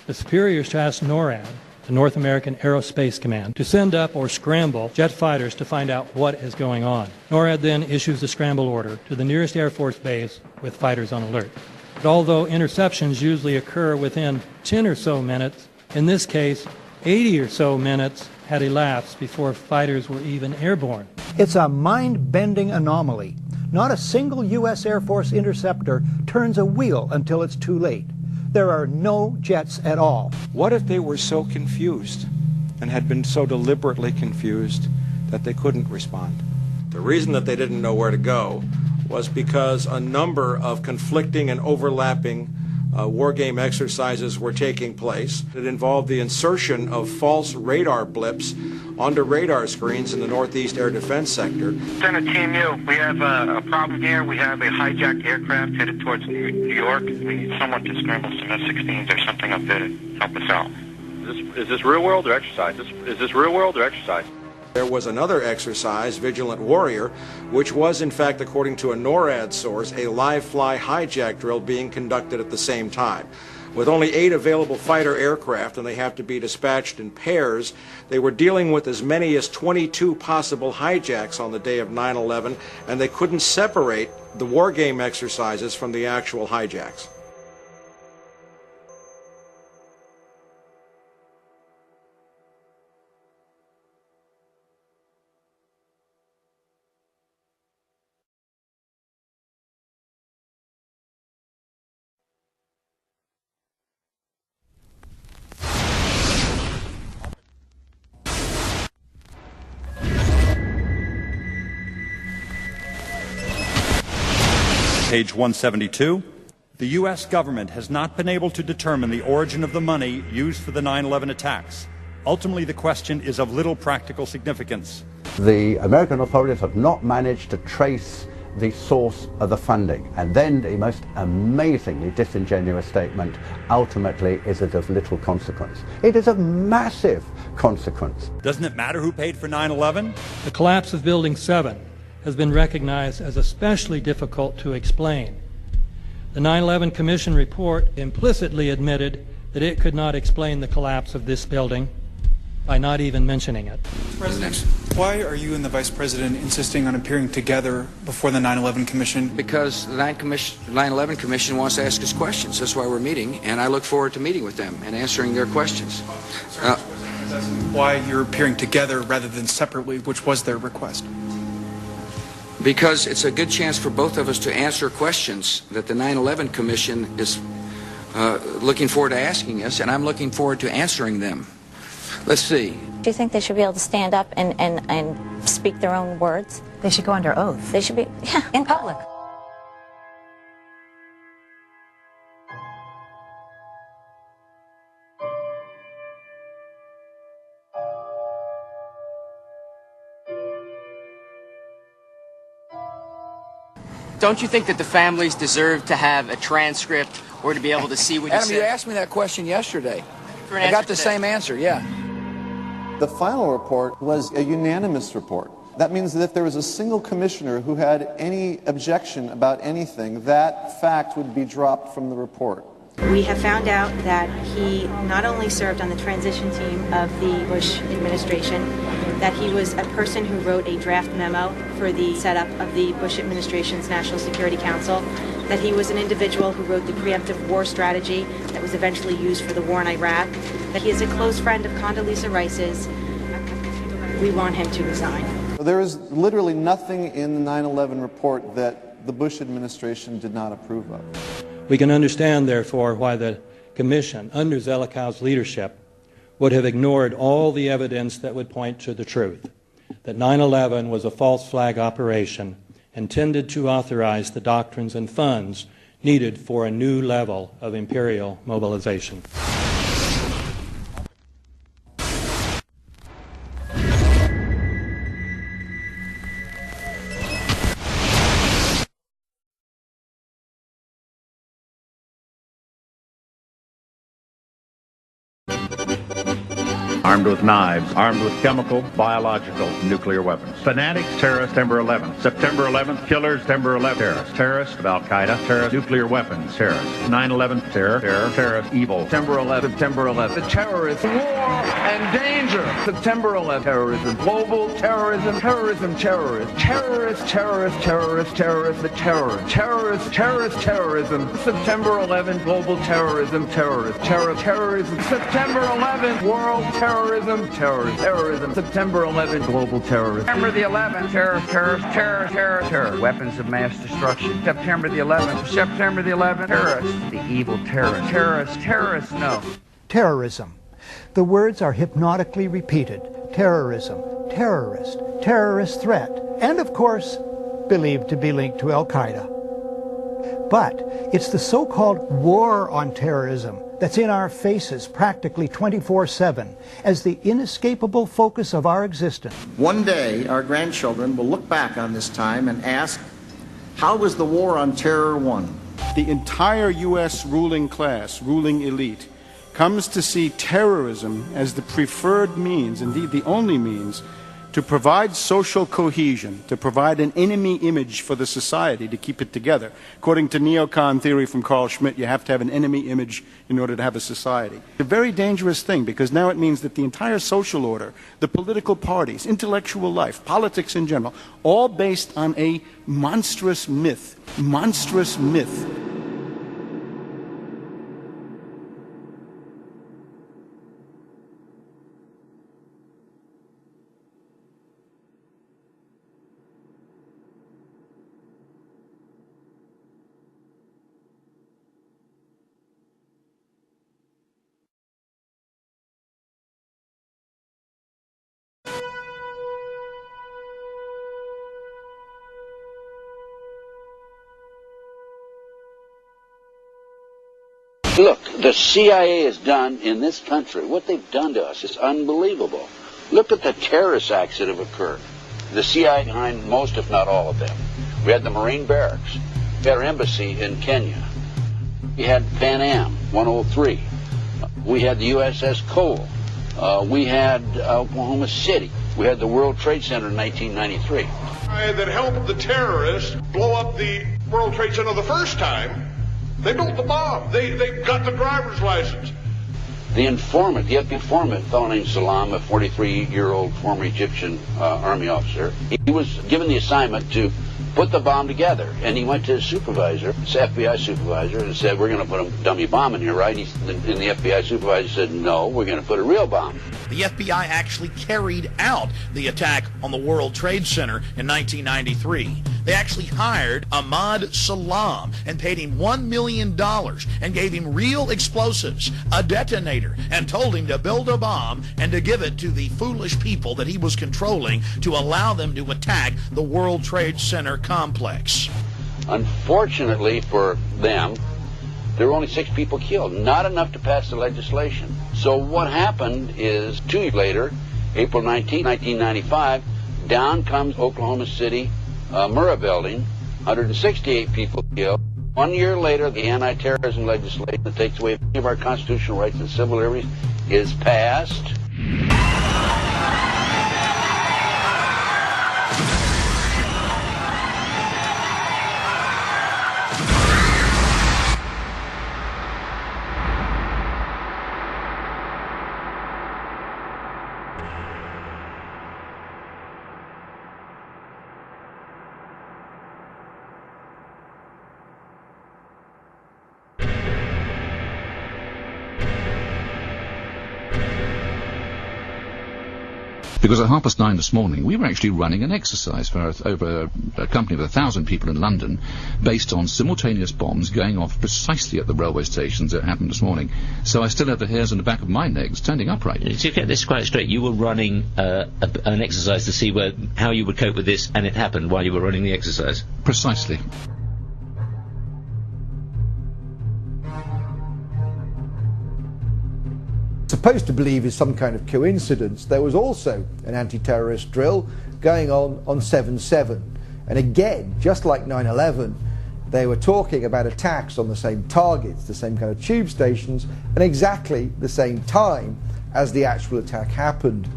The superiors tasked NORAD, the North American Aerospace Command, to send up or scramble jet fighters to find out what is going on. NORAD then issues a scramble order to the nearest Air Force base with fighters on alert. But although interceptions usually occur within 10 or so minutes, in this case, 80 or so minutes had elapsed before fighters were even airborne. It's a mind-bending anomaly. Not a single U.S. Air Force interceptor turns a wheel until it's too late. There are no jets at all. What if they were so confused and had been so deliberately confused that they couldn't respond? The reason that they didn't know where to go was because a number of conflicting and overlapping war game exercises were taking place. It involved the insertion of false radar blips onto radar screens in the Northeast Air Defense Sector. Center Team U, we have a problem here. We have a hijacked aircraft headed towards New York. We need someone to scramble some F-16s or something up there to help us out. Is this real world or exercise? Is this real world or exercise? There was another exercise, Vigilant Warrior, which was, in fact, according to a NORAD source, a live-fly hijack drill being conducted at the same time. With only 8 available fighter aircraft, and they have to be dispatched in pairs, they were dealing with as many as 22 possible hijacks on the day of 9/11, and they couldn't separate the war game exercises from the actual hijacks. Page 172. The U.S. government has not been able to determine the origin of the money used for the 9/11 attacks. Ultimately, the question is of little practical significance. The American authorities have not managed to trace the source of the funding. And then the most amazingly disingenuous statement, ultimately, is it of little consequence. It is of massive consequence. Doesn't it matter who paid for 9/11? The collapse of Building 7 has been recognized as especially difficult to explain. The 9/11 Commission report implicitly admitted that it could not explain the collapse of this building by not even mentioning it. President, why are you and the Vice President insisting on appearing together before the 9/11 Commission? Because the 9/11 Commission wants to ask us questions. That's why we're meeting, and I look forward to meeting with them and answering their questions. Why you're appearing together rather than separately, which was their request? Because it's a good chance for both of us to answer questions that the 9/11 Commission is looking forward to asking us, and I'm looking forward to answering them. Let's see. Do you think they should be able to stand up and speak their own words? They should go under oath. They should be, yeah, in public. Don't you think that the families deserve to have a transcript or to be able to see what you Adam, said? you asked me that question yesterday. I got the same answer, yeah. The final report was a unanimous report. That means that if there was a single commissioner who had any objection about anything, that fact would be dropped from the report. We have found out that he not only served on the transition team of the Bush administration, that he was a person who wrote a draft memo for the setup of the Bush administration's National Security Council, that he was an individual who wrote the preemptive war strategy that was eventually used for the war in Iraq, that he is a close friend of Condoleezza Rice's. We want him to resign. There is literally nothing in the 9/11 report that the Bush administration did not approve of. We can understand, therefore, why the Commission, under Zelikow's leadership, would have ignored all the evidence that would point to the truth, that 9/11 was a false flag operation intended to authorize the doctrines and funds needed for a new level of imperial mobilization. armed with knives, armed with chemical, biological, nuclear weapons. Fanatics, terrorists, September 11th. September 11th, killers, September 11th, terrorists. Terrorists of Al-Qaeda, terrorists, nuclear weapons, terrorists. 9/11, terror, terrorist, evil. September 11th, September 11th. The terrorists, war and danger. September 11th, terrorism, global terrorism, terrorism, terrorists. Terrorists, terrorists, terrorists, terrorists, the terror. Terrorists, terrorist, terrorism. September 11th, global terrorism, terrorists. Terrorism. September 11th, world terrorism, terrorism. September 11th, global terrorism. September the 11th, terror. Weapons of mass destruction. September the 11th, terrorists. The evil terrorists, no. Terrorism. The words are hypnotically repeated. Terrorism, terrorist, terrorist threat, and of course, believed to be linked to Al-Qaeda. But it's the so-called war on terrorism that's in our faces practically 24/7 as the inescapable focus of our existence. One day, our grandchildren will look back on this time and ask, how was the war on terror won? The entire U.S. ruling class, ruling elite, comes to see terrorism as the preferred means, indeed the only means, to provide social cohesion, to provide an enemy image for the society to keep it together. According to neocon theory from Carl Schmitt, you have to have an enemy image in order to have a society. It's a very dangerous thing because now it means that the entire social order, the political parties, intellectual life, politics in general, all based on a monstrous myth. Monstrous myth. Look, the CIA has done in this country, what they've done to us is unbelievable. Look at the terrorist acts that have occurred. The CIA behind most, if not all of them. We had the Marine Barracks. We had our embassy in Kenya. We had Pan Am 103. We had the USS Cole. We had Oklahoma City. We had the World Trade Center in 1993. That helped the terrorists blow up the World Trade Center the first time. They built the bomb. They got the driver's license. The informant, the FBI informant, a fellow named Salam, a 43-year-old former Egyptian army officer, he was given the assignment to put the bomb together. And he went to his supervisor, his FBI supervisor, and said, we're going to put a dummy bomb in here, right? And the FBI supervisor said, no, we're going to put a real bomb. The FBI actually carried out the attack on the World Trade Center in 1993. They actually hired Ahmad Salam and paid him $1 million and gave him real explosives, a detonator, and told him to build a bomb and to give it to the foolish people that he was controlling to allow them to attack the World Trade Center complex. Unfortunately for them, there were only 6 people killed, not enough to pass the legislation. So what happened is 2 years later, April 19, 1995, down comes Oklahoma City Murrah building, 168 people killed. 1 year later, the anti-terrorism legislation that takes away many of our constitutional rights and civil liberties is passed. Because at 9:30 this morning, we were actually running an exercise for over a company of 1,000 people in London, based on simultaneous bombs going off precisely at the railway stations that happened this morning. So I still have the hairs on the back of my neck standing upright. To get this quite straight, you were running an exercise to see how you would cope with this, and it happened while you were running the exercise? Precisely. Supposed to believe is some kind of coincidence, there was also an anti-terrorist drill going on 7/7. And again, just like 9/11, they were talking about attacks on the same targets, the same kind of tube stations, and exactly the same time as the actual attack happened.